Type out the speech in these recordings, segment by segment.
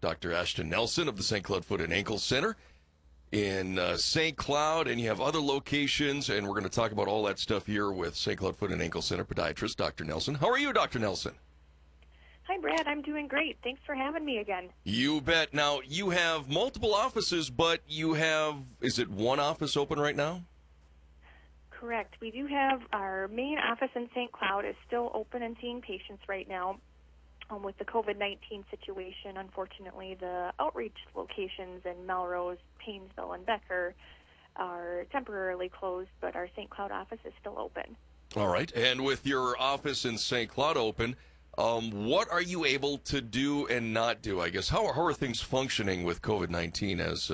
Dr. Ashton Nelson of the St. Cloud Foot and Ankle Center in St. Cloud, and you have other locations, and we're going to talk about all that stuff here with St. Cloud Foot and Ankle Center podiatrist, Dr. Nelson. How are you, Dr. Nelson? Hi, Brad. I'm doing great. Thanks for having me again. You bet. Now, you have multiple offices, but you have, is it one office open right now? Correct. We do have our main office in St. Cloud is still open and seeing patients right now. With the COVID-19 situation, unfortunately, the outreach locations in Melrose, Paynesville, and Becker are temporarily closed, but our St. Cloud office is still open. All right. And with your office in St. Cloud open, what are you able to do and not do? I guess how are things functioning with COVID-19 as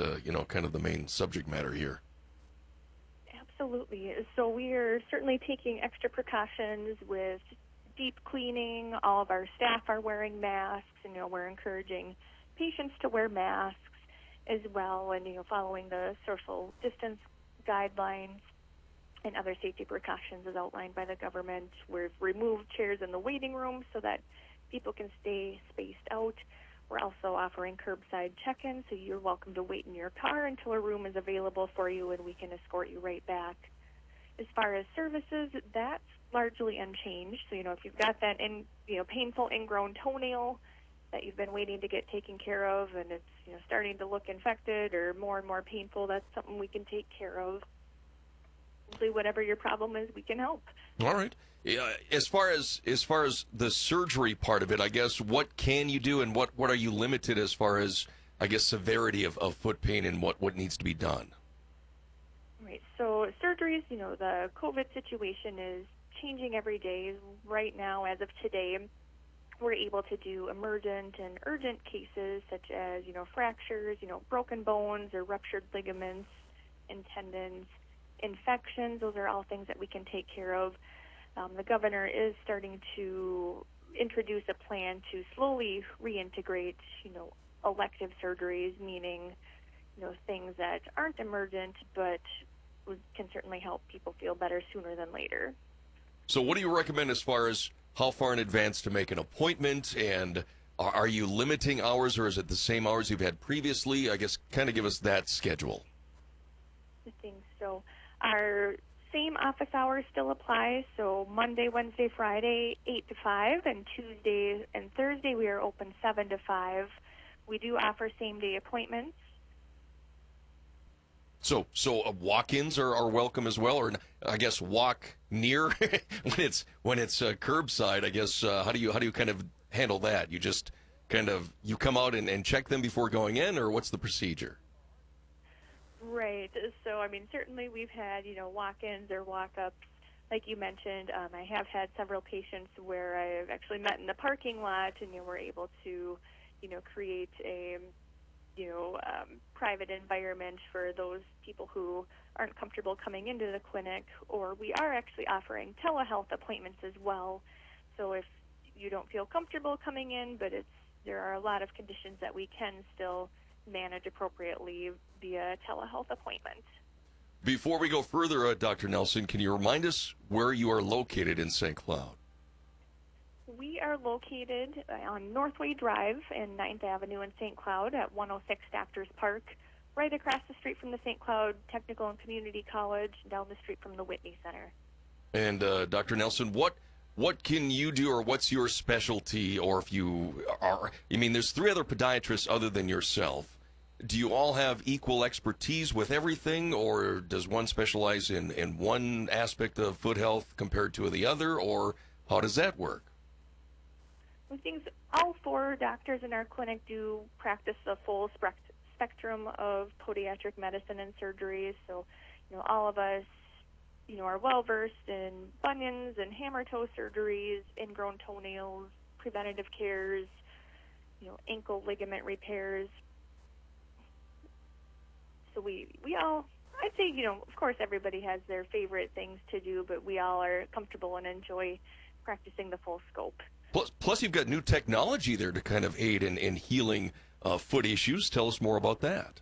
kind of the main subject matter here? Absolutely. So we are certainly taking extra precautions with deep cleaning. All of our staff are wearing masks, and we're encouraging patients to wear masks as well, and following the social distance guidelines and other safety precautions as outlined by the government. We've removed chairs in the waiting room so that people can stay spaced out. We're also offering curbside check-in, so you're welcome to wait in your car until a room is available for you, and we can escort you right back. As far as services, that's largely unchanged. So, if you've got that painful ingrown toenail that you've been waiting to get taken care of, and it's starting to look infected or more and more painful, that's something we can take care of. Simply whatever your problem is, we can help. All right. As far as the surgery part of it, I guess, what can you do and what are you limited as far as, I guess, severity of foot pain and what needs to be done? Right. So surgeries, the COVID situation is changing every day. Right now, as of today, we're able to do emergent and urgent cases such as, fractures, broken bones or ruptured ligaments and tendons, infections. Those are all things that we can take care of. The governor is starting to introduce a plan to slowly reintegrate, elective surgeries, meaning, things that aren't emergent but can certainly help people feel better sooner than later. So what do you recommend as far as how far in advance to make an appointment, and are you limiting hours, or is it the same hours you've had previously? I guess kind of give us that schedule. I think so. Our same office hours still apply, so Monday, Wednesday, Friday, 8 to 5, and Tuesday and Thursday we are open 7 to 5. We do offer same-day appointments. So walk-ins are welcome as well, or I guess walk near when it's curbside. I guess how do you kind of handle that? You just you come out and check them before going in, or what's the procedure? Right. So certainly we've had walk-ins or walk-ups, like you mentioned. I have had several patients where I've actually met in the parking lot, and we're able to create a private environment for those people who aren't comfortable coming into the clinic, or we are actually offering telehealth appointments as well. So if you don't feel comfortable coming in, but there are a lot of conditions that we can still manage appropriately via telehealth appointment. Before we go further, Dr. Nelson, can you remind us where you are located in St. Cloud? We are located on Northway Drive in 9th Avenue in St. Cloud at 106 Doctors Park, right across the street from the St. Cloud Technical and Community College, down the street from the Whitney Center. And Dr. Nelson, what can you do, or what's your specialty, or if you are, there's 3 other podiatrists other than yourself. Do you all have equal expertise with everything, or does one specialize in one aspect of foot health compared to the other, or how does that work? I think all 4 doctors in our clinic do practice the full spectrum of podiatric medicine and surgeries. So, all of us, are well-versed in bunions and hammer toe surgeries, ingrown toenails, preventative cares, ankle ligament repairs. So we all, I'd say, of course everybody has their favorite things to do, but we all are comfortable and enjoy practicing the full scope. Plus you've got new technology there to kind of aid in healing foot issues. Tell us more about that.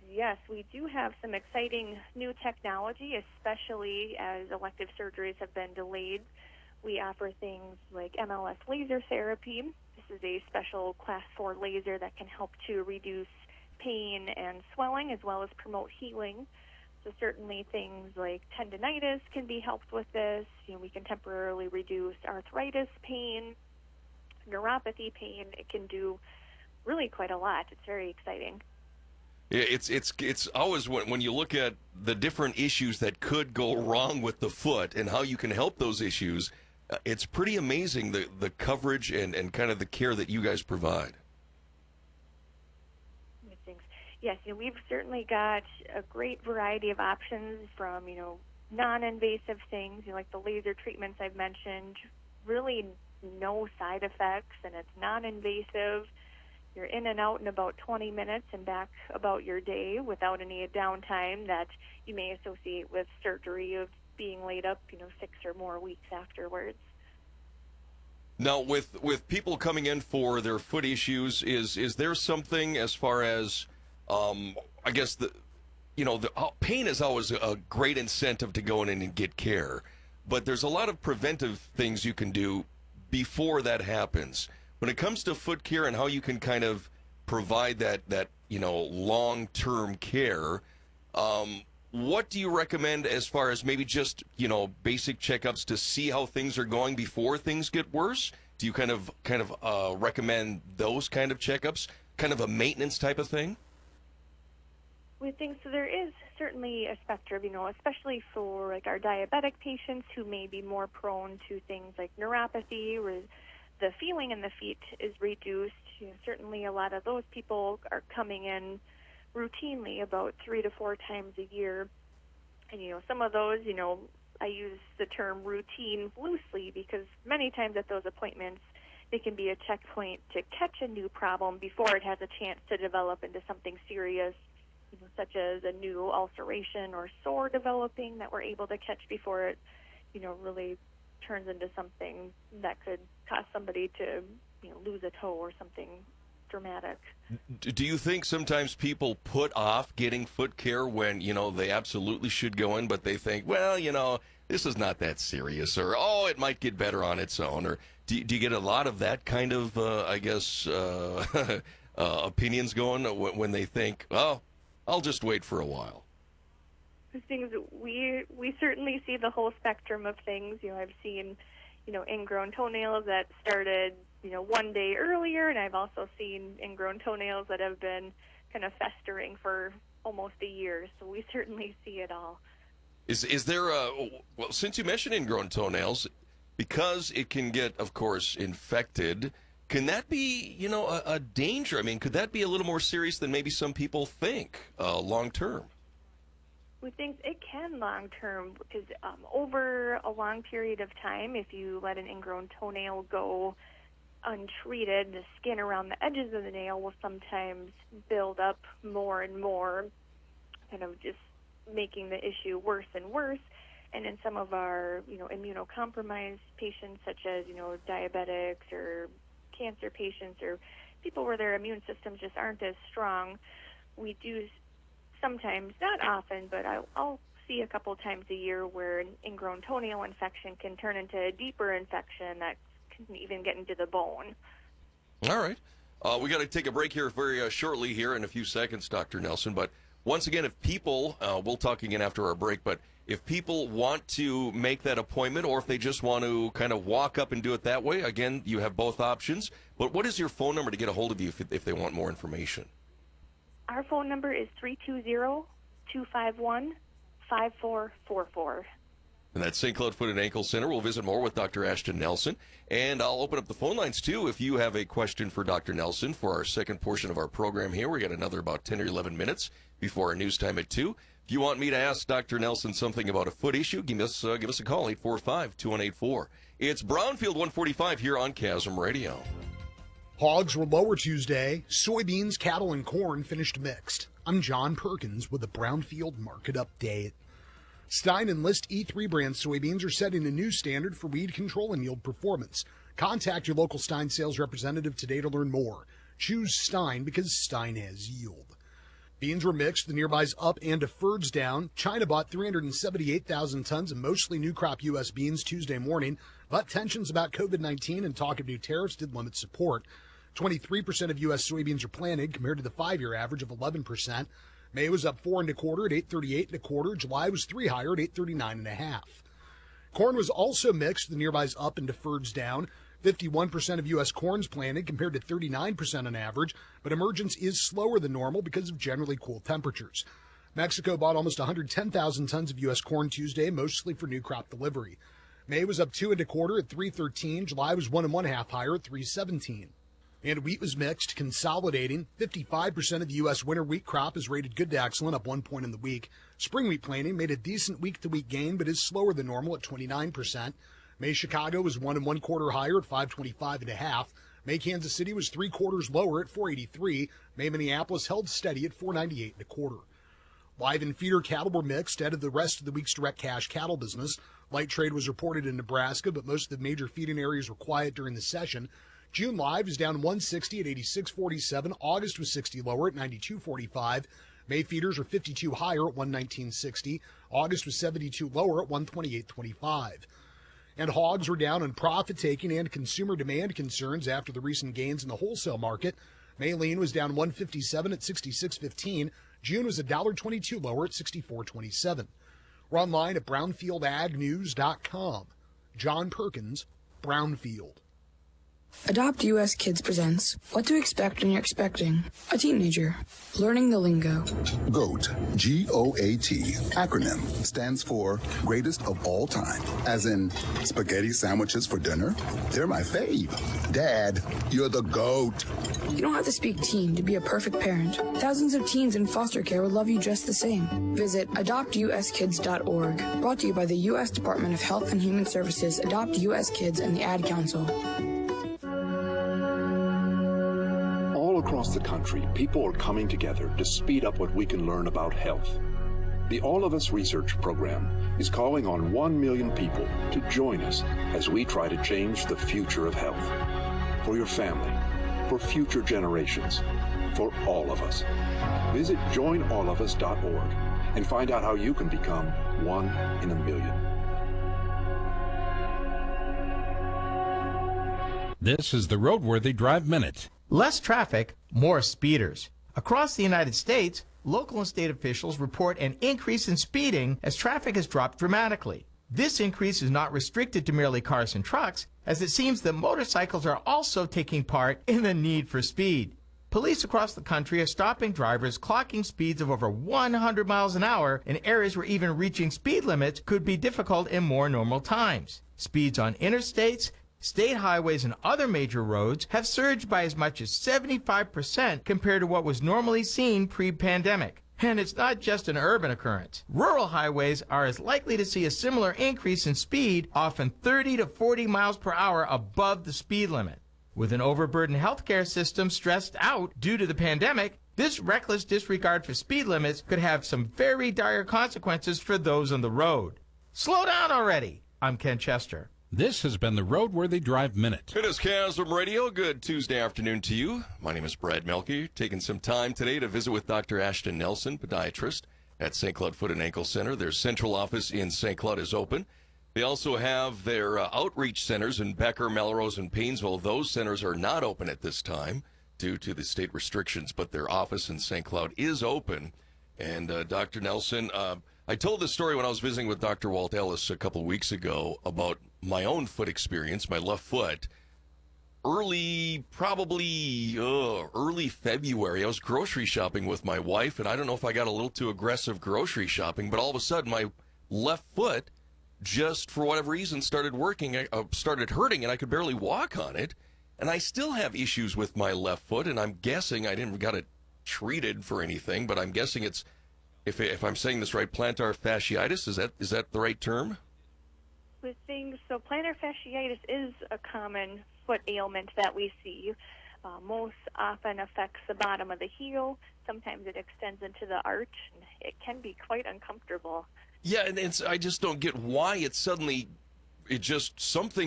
Yes, we do have some exciting new technology, especially as elective surgeries have been delayed. We offer things like MLS laser therapy. This is a special class 4 laser that can help to reduce pain and swelling as well as promote healing. So certainly things like tendinitis can be helped with this. We can temporarily reduce arthritis pain, neuropathy pain. It can do really quite a lot. It's very exciting. Yeah, it's always when you look at the different issues that could go wrong with the foot and how you can help those issues, it's pretty amazing the coverage and kind of the care that you guys provide. Yes, we've certainly got a great variety of options from, non-invasive things, like the laser treatments I've mentioned, really no side effects, and it's non-invasive. You're in and out in about 20 minutes and back about your day without any downtime that you may associate with surgery of being laid up, 6 or more weeks afterwards. Now, with people coming in for their foot issues, is there something as far as I guess the pain is always a great incentive to go in and get care, but there's a lot of preventive things you can do before that happens. When it comes to foot care and how you can kind of provide that long-term care, what do you recommend as far as maybe just basic checkups to see how things are going before things get worse? Do you kind of recommend those kind of checkups, kind of a maintenance type of thing? We think so. There is certainly a spectrum, especially for like our diabetic patients who may be more prone to things like neuropathy, where the feeling in the feet is reduced. Certainly a lot of those people are coming in routinely about 3 to 4 times a year. And, some of those, I use the term routine loosely because many times at those appointments, they can be a checkpoint to catch a new problem before it has a chance to develop into something serious, such as a new ulceration or sore developing that we're able to catch before it, really turns into something that could cause somebody to, lose a toe or something dramatic. Do you think sometimes people put off getting foot care when, they absolutely should go in, but they think, well, this is not that serious, or, oh, it might get better on its own, or do you get a lot of that kind of, opinions going when they think, oh, I'll just wait for a while? Things we certainly see the whole spectrum of things. I've seen, ingrown toenails that started, one day earlier, and I've also seen ingrown toenails that have been kind of festering for almost a year. So we certainly see it all. Is there well, since you mentioned ingrown toenails, because it can get, of course, infected, can that be, a danger? I mean, could that be a little more serious than maybe some people think long term? We think it can long term because over a long period of time, if you let an ingrown toenail go untreated, the skin around the edges of the nail will sometimes build up more and more, kind of just making the issue worse and worse. And in some of our, immunocompromised patients, such as, diabetics or cancer patients or people where their immune systems just aren't as strong, we do sometimes, not often, but I'll see a couple times a year where an ingrown toenail infection can turn into a deeper infection that can even get into the bone. All right. We got to take a break here very shortly here in a few seconds, Dr. Nelson. But once again, if people, we'll talk again after our break, but if people want to make that appointment or if they just want to kind of walk up and do it that way, again, you have both options. But what is your phone number to get a hold of you if they want more information? Our phone number is 320-251-5444. And that's St. Cloud Foot and Ankle Center. We'll visit more with Dr. Ashton Nelson. And I'll open up the phone lines, too, if you have a question for Dr. Nelson for our second portion of our program here. We got another about 10 or 11 minutes before our news time at 2. If you want me to ask Dr. Nelson something about a foot issue, give us a call, 845-2184. It's Brownfield 145 here on KASM Radio. Hogs were lower Tuesday. Soybeans, cattle, and corn finished mixed. I'm John Perkins with the Brownfield Market Update. Stein and List E3 brand soybeans are setting a new standard for weed control and yield performance. Contact your local Stein sales representative today to learn more. Choose Stein because Stein has yield. Beans were mixed, the nearbys up and deferreds down. China bought 378,000 tons of mostly new crop U.S. beans Tuesday morning, But tensions about COVID-19 and talk of new tariffs did limit support. 23% of U.S. soybeans are planted compared to the 5-year average of 11%. May was up 4 1/4 at 838 1/4. July was 3 higher at 839 1/2. Corn was also mixed, the nearbys up and deferreds down. 51% of U.S. corn's planted compared to 39% on average, but emergence is slower than normal because of generally cool temperatures. Mexico bought almost 110,000 tons of U.S. corn Tuesday, mostly for new crop delivery. May was up 2 1/4 at 313. July was 1 1/2 higher at 317. And wheat was mixed, consolidating. 55% of the U.S. winter wheat crop is rated good to excellent, up 1 point in the week. Spring wheat planting made a decent week-to-week gain, but is slower than normal at 29%. May Chicago was 1 1/4 higher at 525 1/2. May Kansas City was 3/4 lower at 483. May Minneapolis held steady at 498 1/4. Live and feeder cattle were mixed out of the rest of the week's direct cash cattle business. Light trade was reported in Nebraska, but most of the major feeding areas were quiet during the session. June live is down 160 at 86.47. August was 60 lower at 92.45. May feeders are 52 higher at 119.60. August was 72 lower at 128.25. And hogs were down on profit-taking and consumer demand concerns after the recent gains in the wholesale market. May lean was down 157 at 66.15. June was $1.22 lower at 64.27. We're online at brownfieldagnews.com. John Perkins, Brownfield. Adopt US Kids presents What to Expect When You're Expecting a Teenager. Learning the lingo. GOAT, G-O-A-T, acronym, stands for Greatest of All Time. As in, spaghetti sandwiches for dinner? They're my fave. Dad, you're the GOAT. You don't have to speak teen to be a perfect parent. Thousands of teens in foster care would love you just the same. Visit adoptuskids.org. Brought to you by the U.S. Department of Health and Human Services, Adopt U.S. Kids, and the Ad Council. All across the country, people are coming together to speed up what we can learn about health. The All of Us Research Program is calling on 1 million people to join us as we try to change the future of health. For your family, for future generations, for all of us. Visit joinallofus.org and find out how you can become 1 in a million. This is the Roadworthy Drive Minute. Less traffic, more speeders. Across the United States, local and state officials report an increase in speeding as traffic has dropped dramatically. This increase is not restricted to merely cars and trucks, as it seems that motorcycles are also taking part in the need for speed. Police across the country are stopping drivers clocking speeds of over 100 miles an hour in areas where even reaching speed limits could be difficult in more normal times. Speeds on interstates, state highways, and other major roads have surged by as much as 75% compared to what was normally seen pre-pandemic. And it's not just an urban occurrence. Rural highways are as likely to see a similar increase in speed, often 30 to 40 miles per hour above the speed limit. With an overburdened healthcare system stressed out due to the pandemic, this reckless disregard for speed limits could have some very dire consequences for those on the road. Slow down already. I'm Ken Chester. This has been the Roadworthy Drive Minute. It is KASM Radio. Good Tuesday afternoon to you. My name is Brad Melke. Taking some time today to visit with Dr. Ashton Nelson, podiatrist at St. Cloud Foot and Ankle Center. Their central office in St. Cloud is open. They also have their outreach centers in Becker, Melrose, and Painesville. Those centers are not open at this time due to the state restrictions, but their office in St. Cloud is open. And Dr. Nelson, I told this story when I was visiting with Dr. Walt Ellis a couple weeks ago about my own foot experience, my left foot. Early February, I was grocery shopping with my wife, and I don't know if I got a little too aggressive grocery shopping, but all of a sudden my left foot, just for whatever reason, started hurting, and I could barely walk on it. And I still have issues with my left foot, and I'm guessing I didn't got it treated for anything, but I'm guessing it's, if I'm saying this right, plantar fasciitis. Is that the right term? With things, so plantar fasciitis is a common foot ailment that we see. Most often affects the bottom of the heel. Sometimes it extends into the arch, and it can be quite uncomfortable. Yeah, and I just don't get why something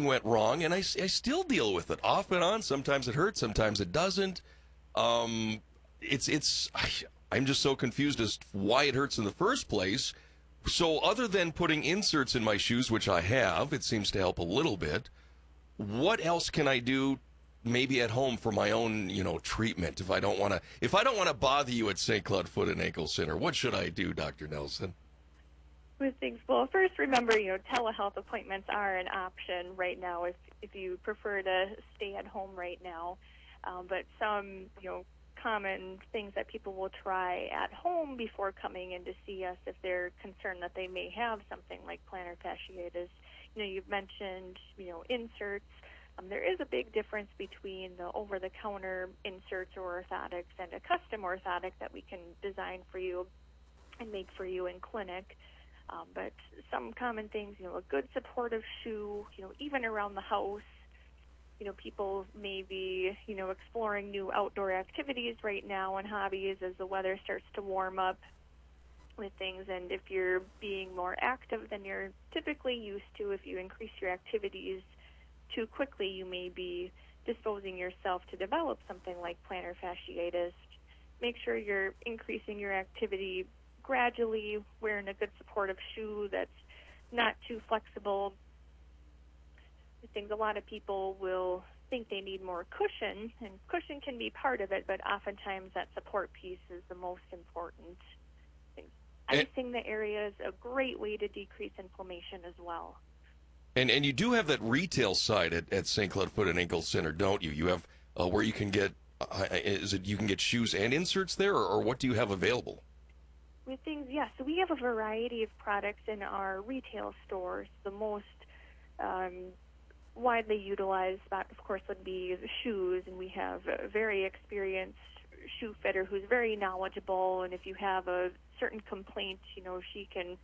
went wrong, and I still deal with it off and on. Sometimes it hurts, sometimes it doesn't. I'm just so confused as to why it hurts in the first place. So other than putting inserts in my shoes, which I have, it seems to help a little bit. What else can I do maybe at home for my own, treatment if I don't want to bother you at St. Cloud Foot and Ankle Center? What should I do, Dr. Nelson? With things, well, first remember, telehealth appointments are an option right now if you prefer to stay at home right now. But some, common things that people will try at home before coming in to see us if they're concerned that they may have something like plantar fasciitis. You've mentioned, inserts. There is a big difference between the over-the-counter inserts or orthotics and a custom orthotic that we can design for you and make for you in clinic. But some common things, a good supportive shoe, even around the house. People may be, exploring new outdoor activities right now and hobbies as the weather starts to warm up with things. And if you're being more active than you're typically used to, if you increase your activities too quickly, you may be disposing yourself to develop something like plantar fasciitis. Make sure you're increasing your activity gradually, wearing a good supportive shoe that's not too flexible. I think a lot of people will think they need more cushion, and cushion can be part of it, but oftentimes that support piece is the most important thing. Icing the area is a great way to decrease inflammation as well. And you do have that retail side at St. Cloud Foot and Ankle Center, don't you? You have where you can get, you can get shoes and inserts there, or what do you have available? With things, yes. So we have a variety of products in our retail stores. The most widely utilized spot, of course, would be the shoes, and we have a very experienced shoe fitter who's very knowledgeable, and if you have a certain complaint, she can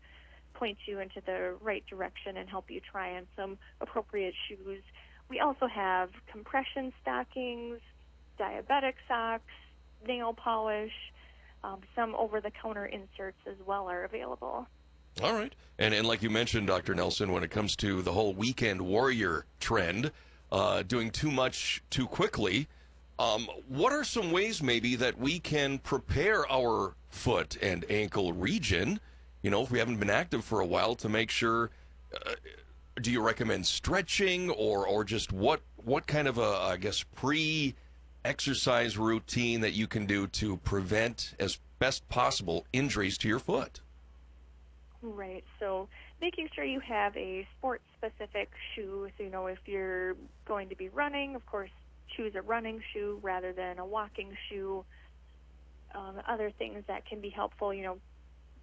point you into the right direction and help you try on some appropriate shoes. We also have compression stockings, diabetic socks, nail polish, some over-the-counter inserts as well are available. All right. And like you mentioned, Dr. Nelson, when it comes to the whole weekend warrior trend, doing too much too quickly, what are some ways maybe that we can prepare our foot and ankle region, if we haven't been active for a while, to make sure, do you recommend stretching or just what kind of a, pre-exercise routine that you can do to prevent as best possible injuries to your foot? Right. So making sure you have a sport-specific shoe. So, if you're going to be running, of course, choose a running shoe rather than a walking shoe. Other things that can be helpful,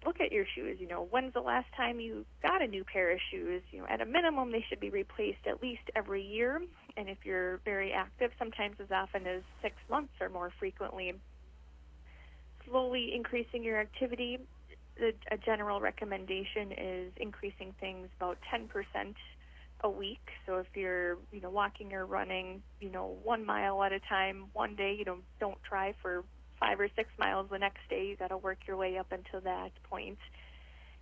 look at your shoes. When's the last time you got a new pair of shoes? At a minimum, they should be replaced at least every year. And if you're very active, sometimes as often as 6 months or more frequently. Slowly increasing your activity. A general recommendation is increasing things about 10% a week. So if you're, walking or running, 1 mile at a time one day, don't try for 5 or 6 miles the next day. You got to work your way up until that point.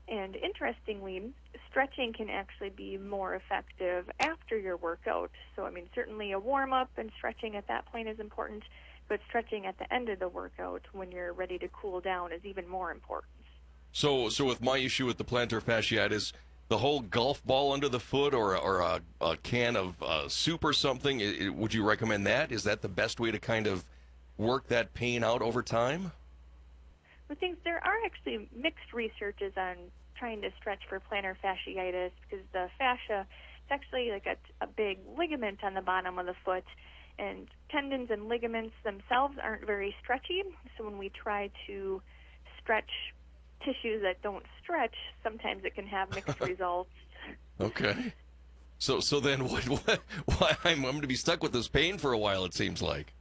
And interestingly, stretching can actually be more effective after your workout. So, certainly a warm-up and stretching at that point is important, but stretching at the end of the workout when you're ready to cool down is even more important. So with my issue with the plantar fasciitis, the whole golf ball under the foot or a can of soup or something, would you recommend that? Is that the best way to kind of work that pain out over time? I think there are actually mixed researches on trying to stretch for plantar fasciitis because the fascia, it's actually like a big ligament on the bottom of the foot, and tendons and ligaments themselves aren't very stretchy. So when we try to stretch tissues that don't stretch, sometimes it can have mixed results. Okay. So then why I'm going to be stuck with this pain for a while, it seems like.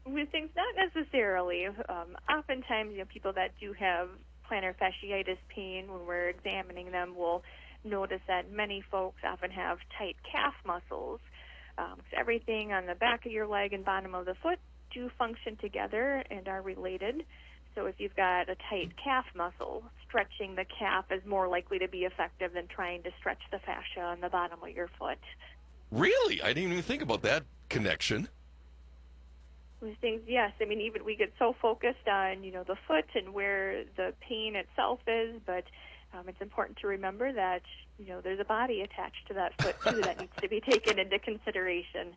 With things, not necessarily. Oftentimes, people that do have plantar fasciitis pain, when we're examining them, will notice that many folks often have tight calf muscles. Everything on the back of your leg and bottom of the foot do function together and are related. So if you've got a tight calf muscle, stretching the calf is more likely to be effective than trying to stretch the fascia on the bottom of your foot. Really? I didn't even think about that connection. With things, yes. Even we get so focused on, the foot and where the pain itself is, but It's important to remember that, there's a body attached to that foot, too, that needs to be taken into consideration.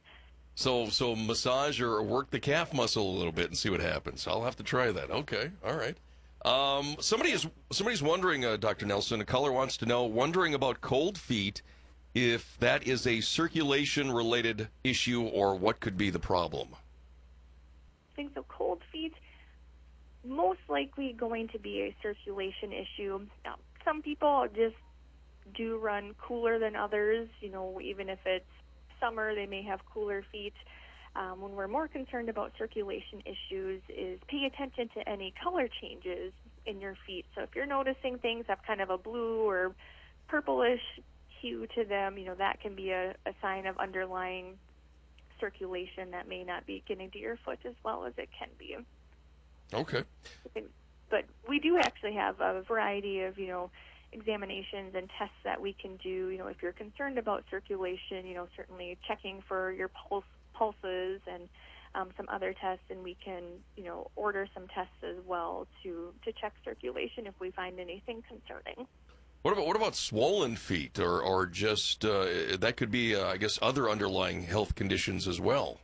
So massage or work the calf muscle a little bit and see what happens. I'll have to try that. Okay, all right. Somebody's wondering, Dr. Nelson, a caller wants to know, wondering about cold feet, if that is a circulation-related issue or what could be the problem. I think so. Cold feet, most likely going to be a circulation issue. Now, some people just do run cooler than others. Even if it's summer, they may have cooler feet. When we're more concerned about circulation issues is pay attention to any color changes in your feet. So if you're noticing things have kind of a blue or purplish hue to them, that can be a sign of underlying circulation that may not be getting to your foot as well as it can be. Okay. But we do actually have a variety of, examinations and tests that we can do. If you're concerned about circulation, certainly checking for your pulses and some other tests, and we can, order some tests as well to check circulation if we find anything concerning. What about swollen feet or just that could be I guess other underlying health conditions as well?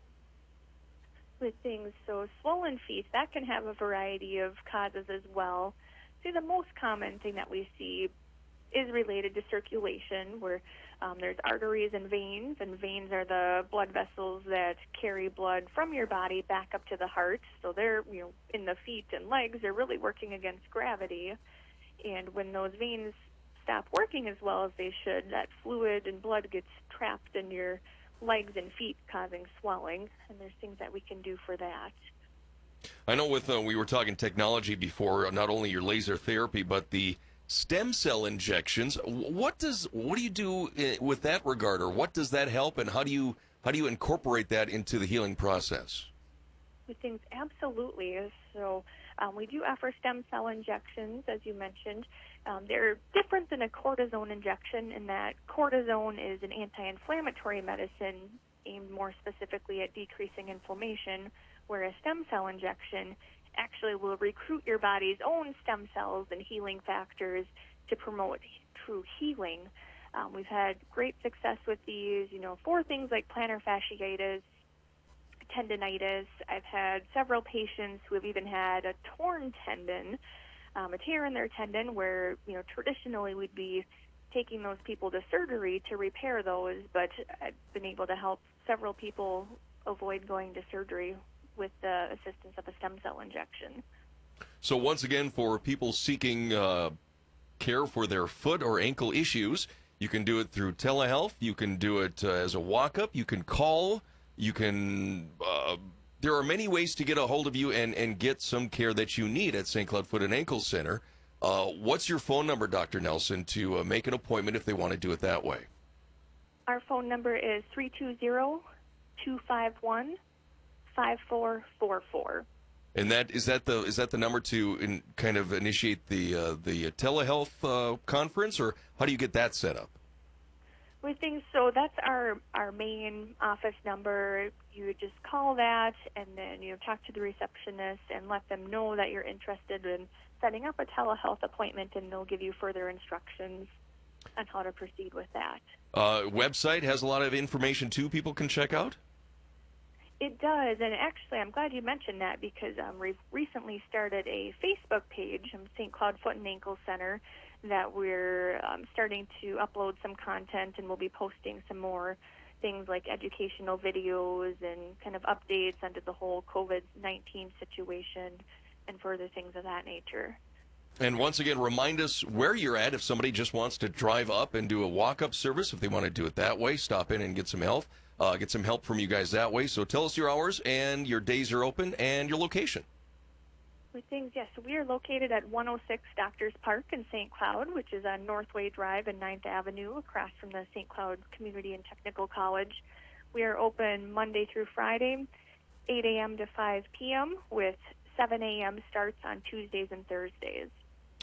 With things, so swollen feet, that can have a variety of causes as well. See, the most common thing that we see is related to circulation, where there's arteries and veins are the blood vessels that carry blood from your body back up to the heart. So they're, in the feet and legs, they're really working against gravity. And when those veins stop working as well as they should, that fluid and blood gets trapped in your legs and feet, causing swelling. And there's things that we can do for that. I know we were talking technology before, not only your laser therapy, but the stem cell injections. What do you do with that regard, or what does that help, and how do you incorporate that into the healing process? With things, absolutely. So we do offer stem cell injections, as you mentioned. They're different than a cortisone injection in that cortisone is an anti-inflammatory medicine aimed more specifically at decreasing inflammation, where a stem cell injection actually will recruit your body's own stem cells and healing factors to promote true healing. We've had great success with these, for things like plantar fasciitis, tendinitis. I've had several patients who have even had a torn tendon, a tear in their tendon, where, traditionally we'd be taking those people to surgery to repair those, but I've been able to help several people avoid going to surgery with the assistance of a stem cell injection. So once again, for people seeking care for their foot or ankle issues, you can do it through telehealth. You can do it as a walk-up. You can call. You can. There are many ways to get a hold of you and get some care that you need at St. Cloud Foot and Ankle Center. What's your phone number, Dr. Nelson, to make an appointment if they want to do it that way? Our phone number is 320-251-5444. And is that the number to kind of initiate the telehealth conference, or how do you get that set up? We think so. That's our main office number. You would just call that, and then talk to the receptionist and let them know that you're interested in setting up a telehealth appointment, and they'll give you further instructions on how to proceed with that. Website has a lot of information too. People can check out. It does, and actually, I'm glad you mentioned that, because we've recently started a Facebook page, St. Cloud Foot and Ankle Center, that we're starting to upload some content, and we'll be posting some more things like educational videos and kind of updates onto the whole COVID-19 situation and further things of that nature. And once again, remind us where you're at if somebody just wants to drive up and do a walk-up service. If they want to do it that way, stop in and get some help. Get some help from you guys that way. So tell us your hours and your days are open and your location. With things, yes. So we are located at 106 Doctors Park in St. Cloud, which is on Northway Drive and 9th Avenue, across from the St. Cloud Community and Technical College. We are open Monday through Friday, 8 a.m. to 5 p.m., with 7 a.m. starts on Tuesdays and Thursdays.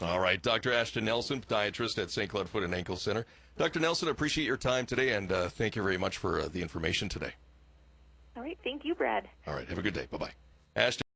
All right, Dr. Ashton Nelson, podiatrist at St. Cloud Foot and Ankle Center. Dr. Nelson, I appreciate your time today, and thank you very much for the information today. All right, thank you, Brad. All right, have a good day. Bye-bye. Ashton.